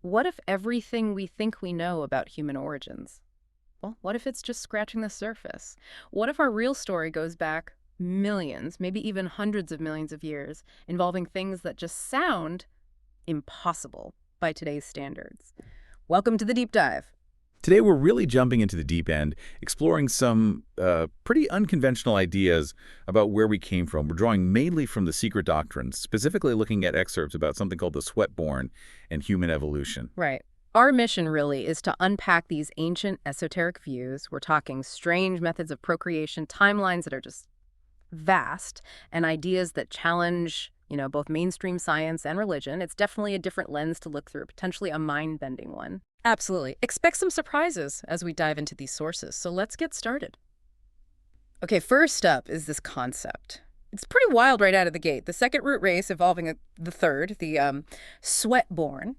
What if everything we think we know about human origins? Well, what if it's just scratching the surface? What if our real story goes back millions, maybe even hundreds of millions of years, involving things that just sound impossible by today's standards? Welcome to the deep dive. Today, we're really jumping into the deep end, exploring some pretty unconventional ideas about where we came from. We're drawing mainly from the Secret Doctrine, specifically looking at excerpts about something called the sweat-born and human evolution. Right. Our mission really is to unpack these ancient esoteric views. We're talking strange methods of procreation, timelines that are just vast, and ideas that challenge, both mainstream science and religion. It's definitely a different lens to look through, potentially a mind-bending one. Absolutely. Expect some surprises as we dive into these sources. So let's get started. Okay, first up is this concept. It's pretty wild right out of the gate. The second root race evolving the third, the sweat-born.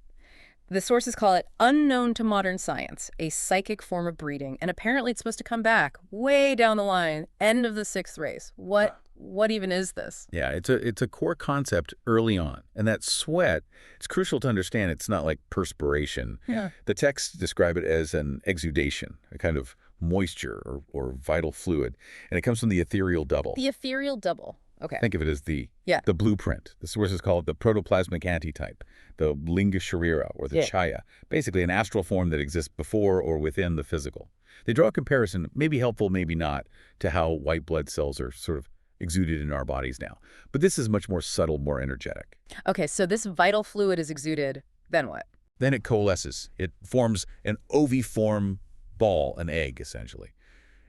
The sources call it unknown to modern science, a psychic form of breeding, and apparently it's supposed to come back way down the line, end of the sixth race. What even is this? Yeah, it's a core concept early on. And that sweat, it's crucial to understand it's not like perspiration. Yeah. The texts describe it as an exudation, a kind of moisture or vital fluid. And it comes from the ethereal double. The ethereal double. Okay. Think of it as the Yeah. blueprint. The sources call it the protoplasmic antitype, the linga sharira, or the Yeah. chaya, basically an astral form that exists before or within the physical. They draw a comparison, maybe helpful, maybe not, to how white blood cells are sort of exuded in our bodies now. But this is much more subtle, more energetic. Okay, so this vital fluid is exuded, then what? Then it coalesces. It forms an oviform ball, an egg, essentially.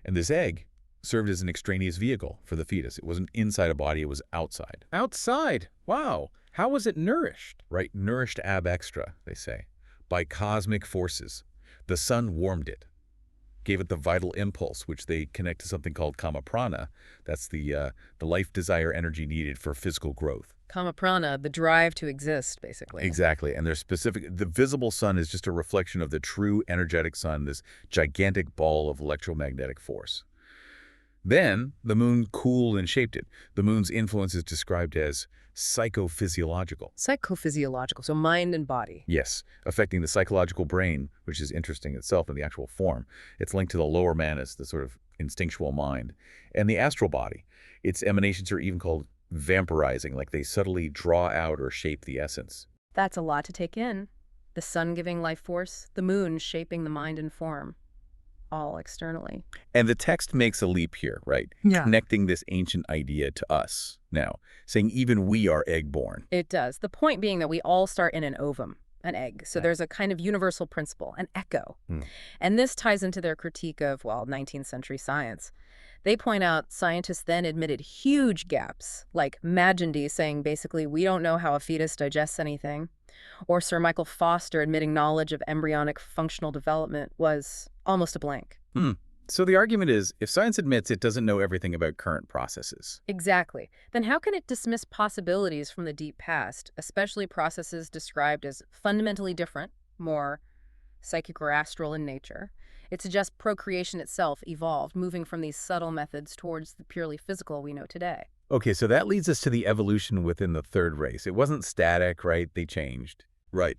And this egg served as an extraneous vehicle for the fetus. It wasn't inside a body, it was outside. Outside? Wow. How was it nourished? Right? Nourished ab extra, they say, by cosmic forces. The sun warmed it, gave it the vital impulse, which they connect to something called kama prana. That's the life desire energy needed for physical growth. Kama prana, the drive to exist, basically. Exactly. And the visible sun is just a reflection of the true energetic sun, this gigantic ball of electromagnetic force. Then the moon cooled and shaped it. The moon's influence is described as psychophysiological. Psychophysiological, so mind and body. Yes, affecting the psychological brain, which is interesting itself in the actual form. It's linked to the lower manus, the sort of instinctual mind, and the astral body. Its emanations are even called vampirizing, like they subtly draw out or shape the essence. That's a lot to take in. The sun giving life force, the moon shaping the mind and form, all externally. And the text makes a leap here, right? Yeah. Connecting this ancient idea to us now, saying even we are egg-born. It does. The point being that we all start in an ovum, an egg. So there's a kind of universal principle, an echo. And this ties into their critique of, 19th century science. They point out scientists then admitted huge gaps, like Magendie saying basically we don't know how a fetus digests anything, or Sir Michael Foster admitting knowledge of embryonic functional development was almost a blank. So the argument is, if science admits it doesn't know everything about current processes, Exactly. Then how can it dismiss possibilities from the deep past, especially processes described as fundamentally different, more psychic or astral in nature? It suggests procreation itself evolved, moving from these subtle methods towards the purely physical we know today. okay, so that leads us to the evolution within the third race. It wasn't static, right? They changed. Right.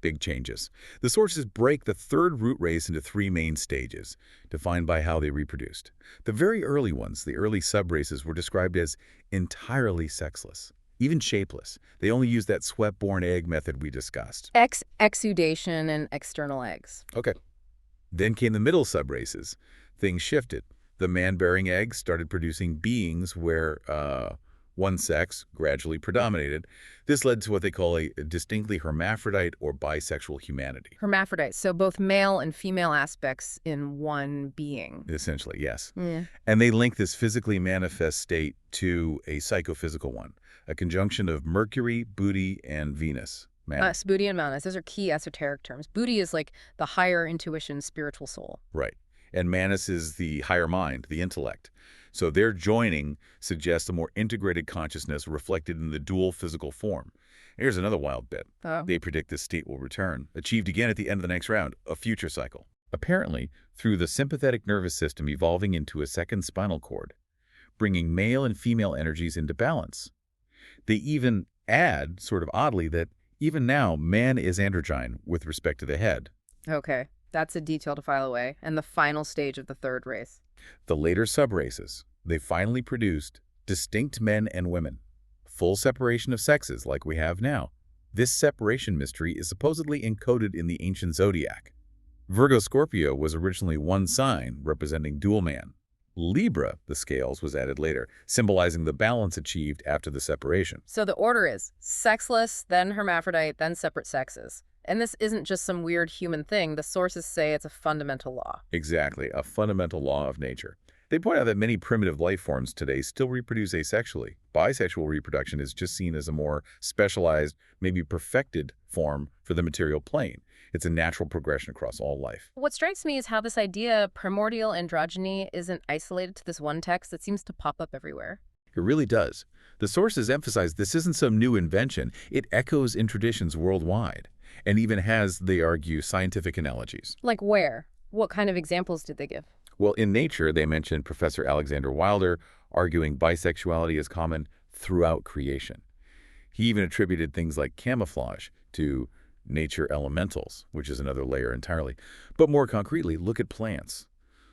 Big changes. The sources break the third root race into three main stages, defined by how they reproduced. The very early ones, the early subraces, were described as entirely sexless, even shapeless. They only used that sweat-born egg method we discussed. Exudation and external eggs. Okay. Then came the middle subraces. Things shifted. The man-bearing eggs started producing beings where one sex gradually predominated. This led to what they call a distinctly hermaphrodite or bisexual humanity. Hermaphrodites, so both male and female aspects in one being. Essentially, yes. Yeah. And they link this physically manifest state to a psychophysical one, a conjunction of Mercury, Booty, and Venus. Booty and Manus, those are key esoteric terms. Booty is like the higher intuition, spiritual soul. Right. And Manus is the higher mind, the intellect. So their joining suggests a more integrated consciousness reflected in the dual physical form. Here's another wild bit. Oh. They predict this state will return, achieved again at the end of the next round, a future cycle. Apparently, through the sympathetic nervous system evolving into a second spinal cord, bringing male and female energies into balance. They even add, sort of oddly, that Even now, man is androgyne with respect to the head. Okay, that's a detail to file away. And the final stage of the third race. The later subraces, they finally produced distinct men and women. Full separation of sexes like we have now. This separation mystery is supposedly encoded in the ancient zodiac. Virgo-Scorpio was originally one sign, representing dual man. Libra, the scales, was added later, symbolizing the balance achieved after the separation. So the order is sexless, then hermaphrodite, then separate sexes. And this isn't just some weird human thing. The sources say it's a fundamental law. Exactly, a fundamental law of nature. They point out that many primitive life forms today still reproduce asexually. Bisexual reproduction is just seen as a more specialized, maybe perfected form for the material plane. It's a natural progression across all life. What strikes me is how this idea of primordial androgyny isn't isolated to this one text that seems to pop up everywhere. It really does. The sources emphasize this isn't some new invention. It echoes in traditions worldwide, and even has, they argue, scientific analogies. Like where? What kind of examples did they give? Well, in Nature, they mentioned Professor Alexander Wilder arguing bisexuality is common throughout creation. He even attributed things like camouflage to nature elementals, which is another layer entirely. But more concretely, look at plants.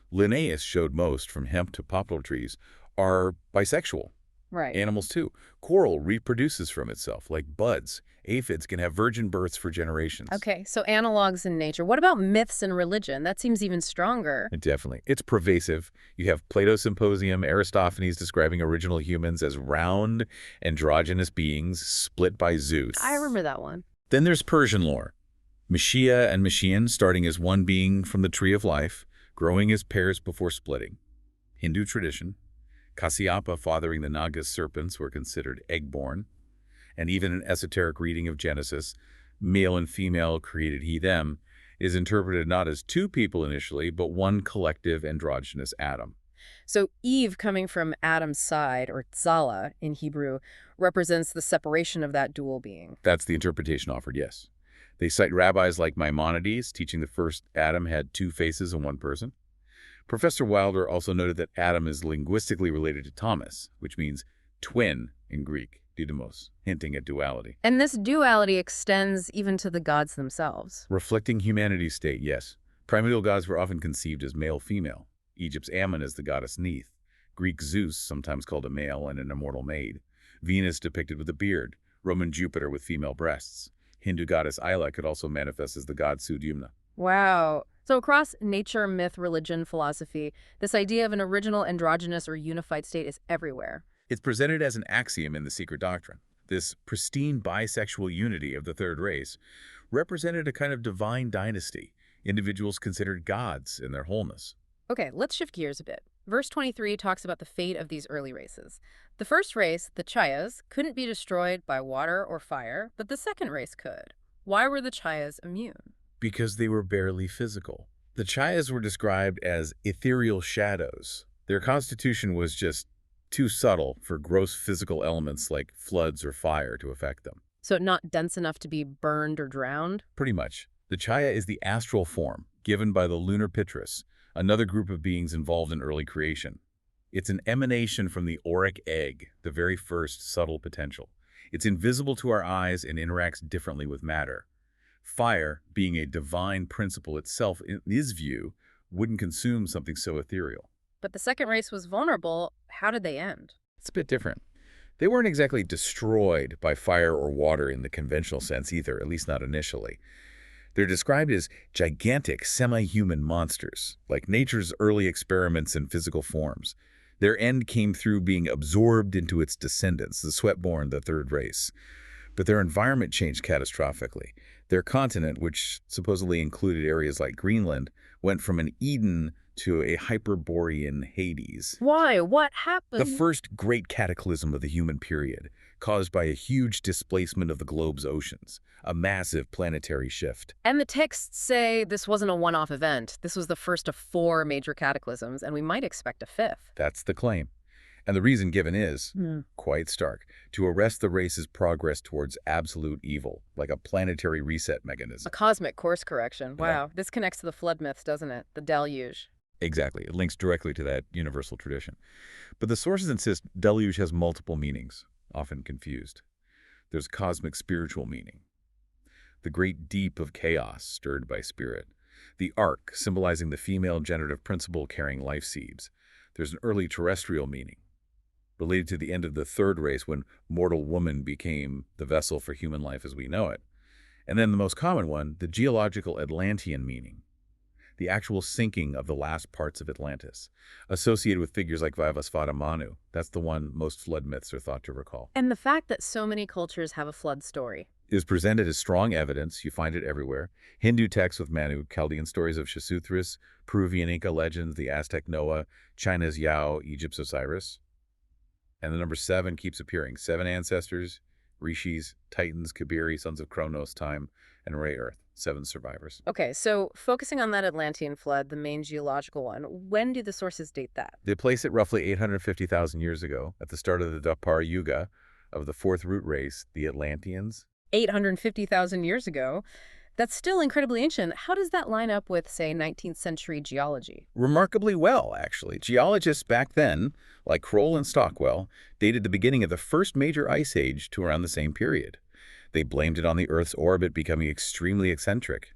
Linnaeus showed most, from hemp to poplar trees, are bisexual. Right. Animals, too. Coral reproduces from itself, like buds. Aphids can have virgin births for generations. Okay, so analogs in nature. What about myths and religion? That seems even stronger. Definitely. It's pervasive. You have Plato's Symposium, Aristophanes describing original humans as round, androgynous beings split by Zeus. I remember that one. Then there's Persian lore. Messiah and Messian starting as one being from the tree of life, growing as pairs before splitting. Hindu tradition. Kasyapa fathering the Naga serpents were considered egg-born. And even an esoteric reading of Genesis, male and female created he them, is interpreted not as two people initially, but one collective androgynous Adam. So Eve, coming from Adam's side, or Tzala in Hebrew, represents the separation of that dual being. That's the interpretation offered, yes. They cite rabbis like Maimonides, teaching the first Adam had two faces in one person. Professor Wilder also noted that Adam is linguistically related to Thomas, which means twin in Greek, didymos, hinting at duality. And this duality extends even to the gods themselves. Reflecting humanity's state, yes. Primordial gods were often conceived as male-female. Egypt's Ammon is the goddess Neith. Greek Zeus, sometimes called a male and an immortal maid. Venus depicted with a beard. Roman Jupiter with female breasts. Hindu goddess Ayla could also manifest as the god Sudyumna. Wow. So across nature, myth, religion, philosophy, this idea of an original androgynous or unified state is everywhere. It's presented as an axiom in the Secret Doctrine. This pristine bisexual unity of the third race represented a kind of divine dynasty, individuals considered gods in their wholeness. Okay, let's shift gears a bit. Verse 23 talks about the fate of these early races. The first race, the Chayas, couldn't be destroyed by water or fire, but the second race could. Why were the Chayas immune? Because they were barely physical. The Chayas were described as ethereal shadows. Their constitution was just too subtle for gross physical elements like floods or fire to affect them. So not dense enough to be burned or drowned? Pretty much. The Chaya is the astral form given by the lunar Pitris, another group of beings involved in early creation. It's an emanation from the auric egg, the very first subtle potential. It's invisible to our eyes and interacts differently with matter. Fire, being a divine principle itself in his view, wouldn't consume something so ethereal. But the second race was vulnerable. How did they end? It's a bit different. They weren't exactly destroyed by fire or water in the conventional sense either, at least not initially. They're described as gigantic semi-human monsters, like nature's early experiments in physical forms. Their end came through being absorbed into its descendants, the sweat-born, the third race. But their environment changed catastrophically. Their continent, which supposedly included areas like Greenland, went from an Eden to a Hyperborean Hades. Why? What happened? The first great cataclysm of the human period, caused by a huge displacement of the globe's oceans, a massive planetary shift. And the texts say this wasn't a one-off event. This was the first of 4 major cataclysms, and we might expect a 5th. That's the claim. And the reason given is quite stark: to arrest the race's progress towards absolute evil, like a planetary reset mechanism. A cosmic course correction. Wow. This connects to the flood myths, doesn't it? The deluge. Exactly. It links directly to that universal tradition. But the sources insist deluge has multiple meanings, often confused. There's cosmic spiritual meaning. the great deep of chaos stirred by spirit. The ark, symbolizing the female generative principle carrying life seeds. There's an early terrestrial meaning, related to the end of the third race when mortal woman became the vessel for human life as we know it. And then the most common one, the geological Atlantean meaning, the actual sinking of the last parts of Atlantis, associated with figures like Vaivasvata Manu. That's the one most flood myths are thought to recall. And the fact that so many cultures have a flood story. Is presented as strong evidence. You find it everywhere. Hindu texts with Manu, Chaldean stories of Xisuthris, Peruvian Inca legends, the Aztec Noah, China's Yao, Egypt's Osiris. And the number 7 keeps appearing. 7 ancestors, Rishis, Titans, Kabiri, sons of Kronos, Time, and Ray Earth. 7 survivors. Okay, so focusing on that Atlantean flood, the main geological one, when do the sources date that? They place it roughly 850,000 years ago, at the start of the Dwapara Yuga of the 4th root race, the Atlanteans. 850,000 years ago? That's still incredibly ancient. How does that line up with, say, 19th century geology? Remarkably well, actually. Geologists back then, like Kroll and Stockwell, dated the beginning of the first major ice age to around the same period. They blamed it on the Earth's orbit becoming extremely eccentric.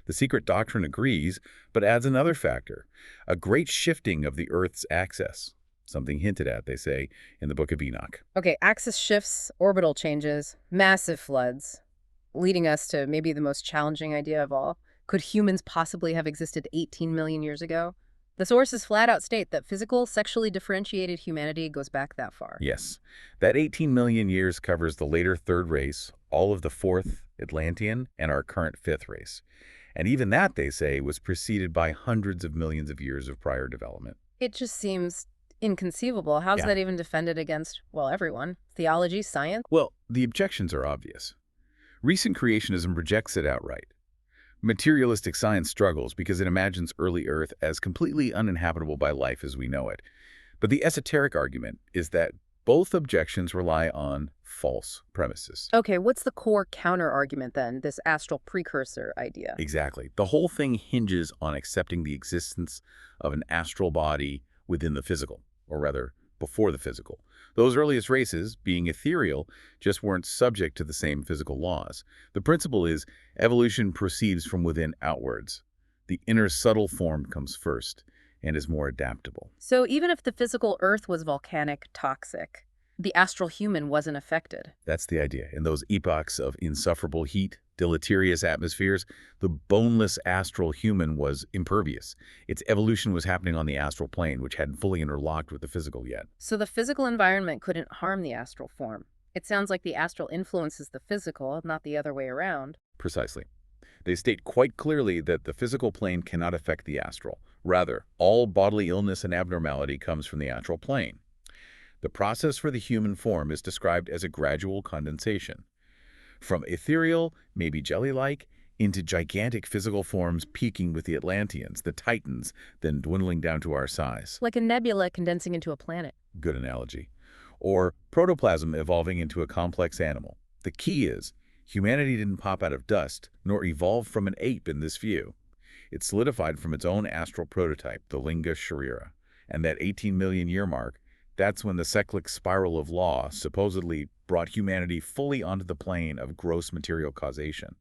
The Secret Doctrine agrees, but adds another factor, a great shifting of the Earth's axis, something hinted at, they say, in the Book of Enoch. Okay, axis shifts, orbital changes, massive floods, leading us to maybe the most challenging idea of all. Could humans possibly have existed 18 million years ago? The sources flat out state that physical, sexually differentiated humanity goes back that far. Yes. That 18 million years covers the later third race, all of the 4th Atlantean, and our current 5th race. And even that, they say, was preceded by hundreds of millions of years of prior development. It just seems inconceivable. How's that even defended against, well, everyone? Theology, science? Well, the objections are obvious. Recent creationism rejects it outright. Materialistic science struggles because it imagines early Earth as completely uninhabitable by life as we know it. But the esoteric argument is that both objections rely on false premises. Okay, what's the core counter-argument then, this astral precursor idea? Exactly. The whole thing hinges on accepting the existence of an astral body within the physical, or rather, before the physical. Those earliest races, being ethereal, just weren't subject to the same physical laws. The principle is evolution proceeds from within outwards. The inner subtle form comes first and is more adaptable. So even if the physical Earth was volcanic, toxic, the astral human wasn't affected. That's the idea. In those epochs of insufferable heat, deleterious atmospheres, the boneless astral human was impervious. Its evolution was happening on the astral plane, which hadn't fully interlocked with the physical yet. So the physical environment couldn't harm the astral form. It sounds like the astral influences the physical, not the other way around. Precisely. They state quite clearly that the physical plane cannot affect the astral. Rather, all bodily illness and abnormality comes from the astral plane. The process for the human form is described as a gradual condensation. From ethereal, maybe jelly-like, into gigantic physical forms peaking with the Atlanteans, the Titans, then dwindling down to our size. Like a nebula condensing into a planet. Good analogy. Or protoplasm evolving into a complex animal. The key is, humanity didn't pop out of dust, nor evolve from an ape in this view. It solidified from its own astral prototype, the Linga Sharira. And that 18 million year mark, that's when the cyclic spiral of law supposedly brought humanity fully onto the plane of gross material causation,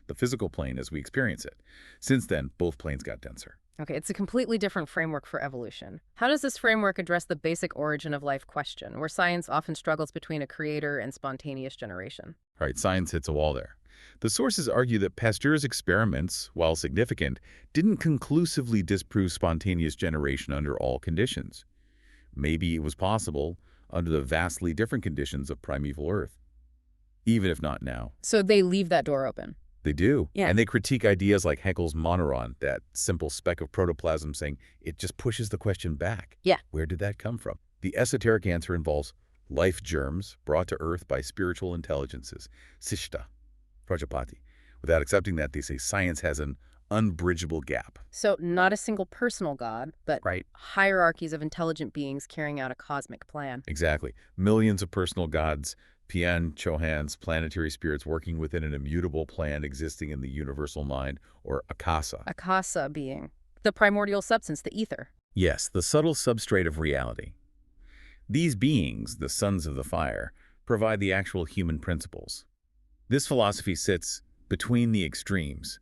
the physical plane as we experience it. Since then, both planes got denser. Okay, it's a completely different framework for evolution. How does this framework address the basic origin of life question, where science often struggles between a creator and spontaneous generation? All right, science hits a wall there. The sources argue that Pasteur's experiments, while significant, didn't conclusively disprove spontaneous generation under all conditions. Maybe it was possible under the vastly different conditions of primeval Earth, even if not now. So they leave that door open. They do. Yeah. And they critique ideas like Haeckel's moneron, that simple speck of protoplasm, saying it just pushes the question back. Yeah. Where did that come from? The esoteric answer involves life germs brought to Earth by spiritual intelligences, Sishta, Prajapati. Without accepting that, they say science has an unbridgeable gap. So not a single personal god, but Right. hierarchies of intelligent beings carrying out a cosmic plan. Exactly. Millions of personal gods, Pian, Chohans, planetary spirits working within an immutable plan existing in the universal mind, or akasa. Akasa being the primordial substance, the ether. Yes, the subtle substrate of reality. These beings, the sons of the fire, provide the actual human principles. This philosophy sits between the extremes.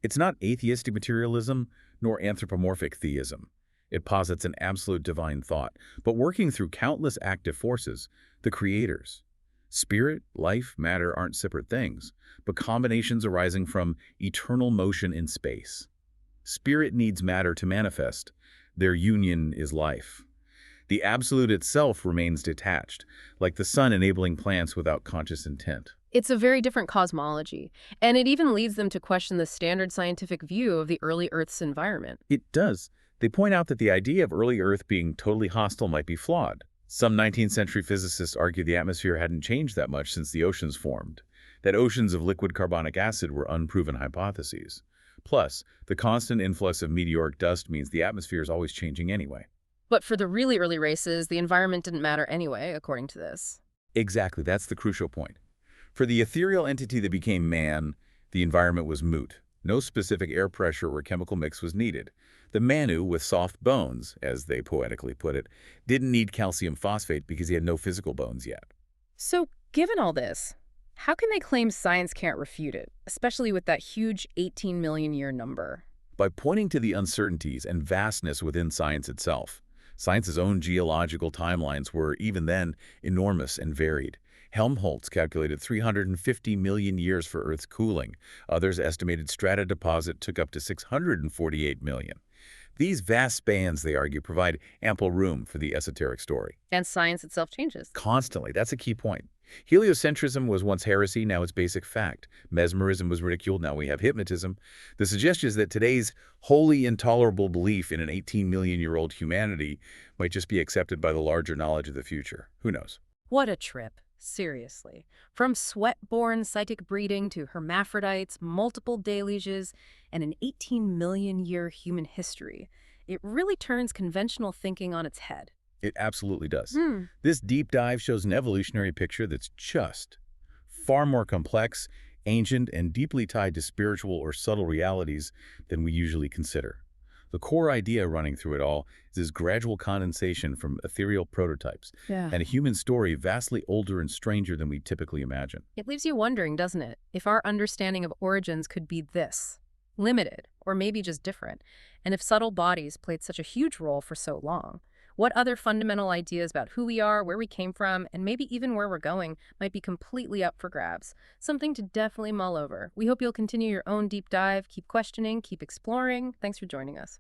It's not atheistic materialism nor anthropomorphic theism. It posits an absolute divine thought, but working through countless active forces, the creators. Spirit, life, matter aren't separate things, but combinations arising from eternal motion in space. Spirit needs matter to manifest. Their union is life. The absolute itself remains detached, like the sun enabling plants without conscious intent. It's a very different cosmology, and it even leads them to question the standard scientific view of the early Earth's environment. It does. They point out that the idea of early Earth being totally hostile might be flawed. Some 19th century physicists argue the atmosphere hadn't changed that much since the oceans formed, that oceans of liquid carbonic acid were unproven hypotheses. Plus, the constant influx of meteoric dust means the atmosphere is always changing anyway. But for the really early races, the environment didn't matter anyway, according to this. Exactly, that's the crucial point. For the ethereal entity that became man, the environment was moot. No specific air pressure or chemical mix was needed. The Manu with soft bones, as they poetically put it, didn't need calcium phosphate because he had no physical bones yet. So, given all this, how can they claim science can't refute it, especially with that huge 18 million year number? By pointing to the uncertainties and vastness within science itself. Science's own geological timelines were, even then, enormous and varied. Helmholtz calculated 350 million years for Earth's cooling. Others estimated strata deposit took up to 648 million. These vast spans, they argue, provide ample room for the esoteric story. And science itself changes. Constantly. That's a key point. Heliocentrism was once heresy, now it's basic fact. Mesmerism was ridiculed, now we have hypnotism. The suggestion is that today's wholly intolerable belief in an 18-million-year-old humanity might just be accepted by the larger knowledge of the future. Who knows? What a trip. Seriously. From sweat-borne psychic breeding to hermaphrodites, multiple deluges, and an 18 million year human history, it really turns conventional thinking on its head. It absolutely does. This deep dive shows an evolutionary picture that's just far more complex, ancient, and deeply tied to spiritual or subtle realities than we usually consider. The core idea running through it all is this gradual condensation from ethereal prototypes and a human story vastly older and stranger than we typically imagine. It leaves you wondering, doesn't it, if our understanding of origins could be this, limited, or maybe just different, and if subtle bodies played such a huge role for so long. What other fundamental ideas about who we are, where we came from, and maybe even where we're going might be completely up for grabs? Something to definitely mull over. We hope you'll continue your own deep dive, keep questioning, keep exploring. Thanks for joining us.